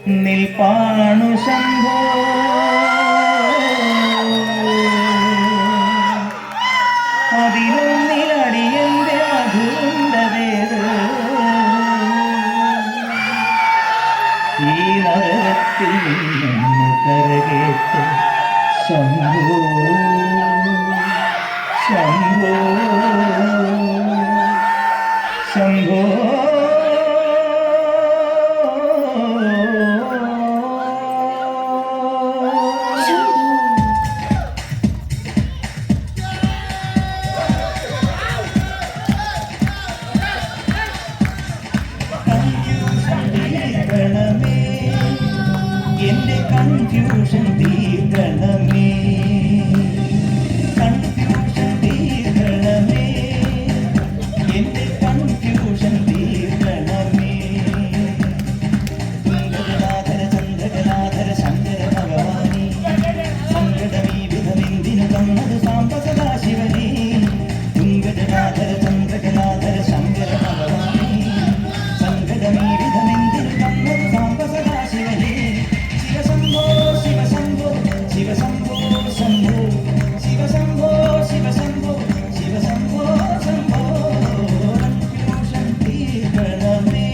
നിൽപ്പാണു ശംഭോ അതിലൊന്നിലടിയന്റെ മധുണ്ടതേത് ഈ നരകത്തിൽ നിന്ന് കരകേറ്റ് ശംഭോ ശംഭോ ശംഭോ എന്റെ കൺഫ്യൂഷൻ തീർക്കണമേ കൺഫ്യൂഷൻ തീർക്കണമേ എന്റെ കൺഫ്യൂഷൻ തീർക്കണമേ തുങ്കജനാഥര ചന്ദ്രകലാധര ശങ്കര ഭഗവാനി സങ്കടമീ വിധമെന്തിനു തന്നത് സാംബ സദാശിവനേ തുങ്കജനാഥര ചന്ദ്രകലാധര ശങ്കര ഭഗവാനി സങ്കടമീ വിധമെന്തിനു തന്നത് സാംബ സദാശിവനേ ശിവശംഭോ ശിവശംഭോ ശിവശംഭോ ശംഭോ ശിവശംഭോ ശിവശംഭോ ശിവശംഭോ ശംഭോ കൺഫ്യൂഷൻ തീർക്കണമേ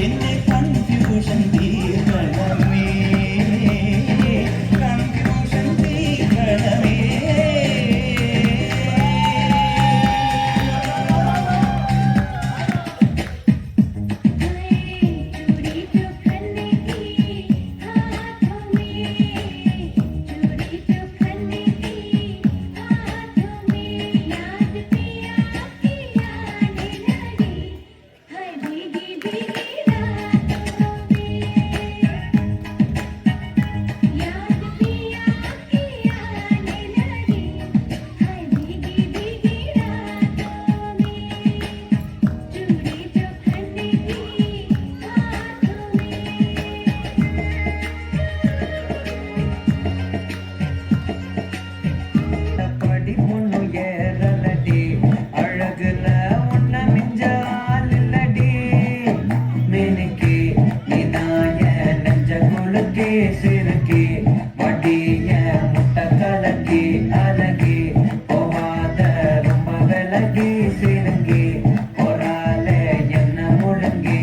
എന്റെ കൺഫ്യൂഷൻ തീർക്കണമേ കൺഫ്യൂഷൻ തീർക്കണമേ சிறுக்கி வட்டிய முட்டை கலக்கி அழகி போகாத ரொம்ப விலகி சிறுங்கி ஒரால என்ன முழுங்கி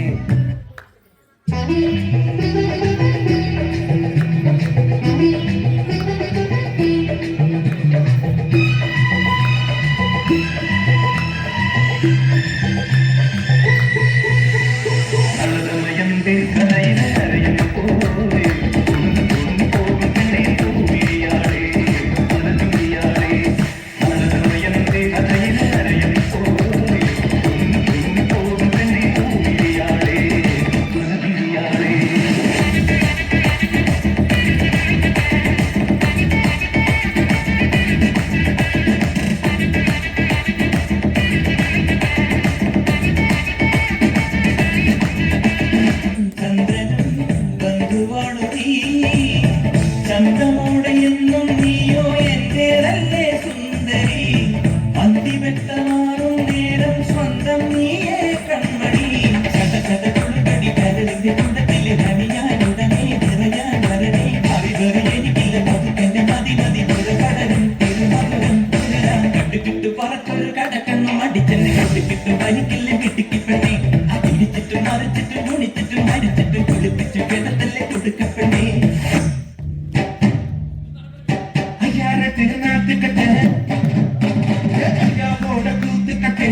அழுதமயந்தே கதையில அறையும் போய் ചന്ദ്രമോടെയെന്നും നീയോ എന്റേതല്ലേ സുന്ദരി അന്തിവെട്ടമാറും നേരം സ്വന്തം നീയേ കൺമണി ചതചതകുളുകടി കരളിന്റെ കുടത്തിലെ നനിയാനുടനെ നിറയാൻ വരണേ അറിവറി എനിക്കില്ല മധുക്കന്റെ മതി മതി ഒരു കടലും തിരുമധുരം പുലരാൻ കണ്ടുകിട്ടു പറത്തൊരു കടക്കണ്ണും അടിച്ചെന്നെ കണ്ടുകിട്ടു വരിക്കില്ല കിട്ടിക്കി പെണ്ണേ പിടിച്ചിട്ടും മറിച്ചിട്ടും ഗുണിച്ചിട്ടും മരിച്ചിട്ടും കുളിപ്പിച്ചു കിടത്തല്ലേ കൊടുക്കപ്പെണ്ണേ திருநாட்டுக்கட்டு ஐயாவோட கூத்துக்கட்டு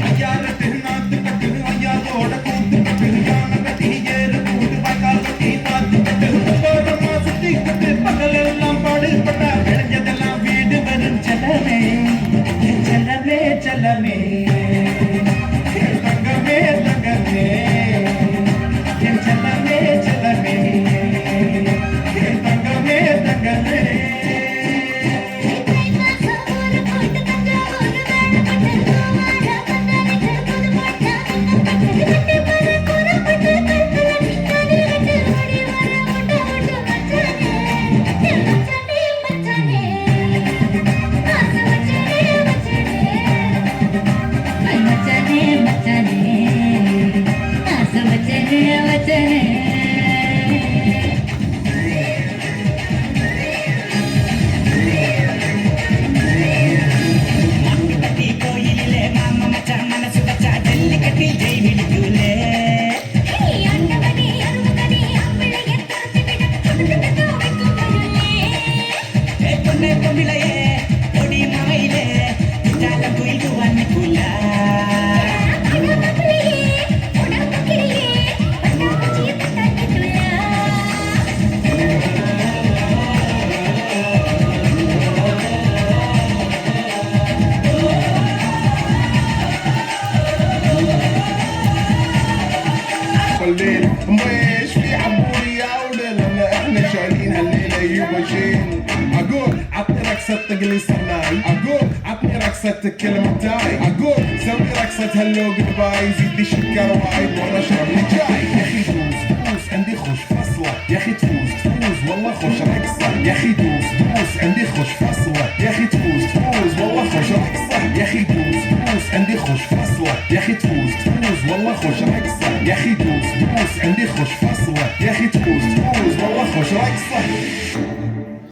ஐயார திருநாட்டுக்கட்டு ஐயாவோட கூத்துக்கட்டு யான கட்டி ஏறு கூட்டு வாய்க்கால் கட்டி நாத்துக்கட்டு போடமா சுத்திக்கட்டு பகலெல்லாம் பாடுபட்டா விளைஞ்சதெல்லாம் வீடு வரும் செல்லமே செல்லமே செல்லமே தங்கமே தங்கமே என் செல்லமே செல்ல الليل مش في عبورية وليلة احنا شايلين هالليلة يبا شيل اقول عطني رقصة طقلي صرناي اقول عطني رقصة كلمتاي اقول سوي رقصة هلو جود باي زيد لي شكر وايد وانا اشرب لي جاي يا اخي دوس دوس عندي خوش فصلة يا اخي تفوز تفوز والله خوش رقصة يا اخي دوس دوس عندي خوش فصلة يا اخي تفوز تفوز والله خوش رقصة يا اخي دوس دوس عندي خوش فصلة يا اخي تفوز تفوز والله خوش رقصة يا اخي دوس دوس عندي خوش فصلة يا اخي تفوز تفوز والله خوش رقصة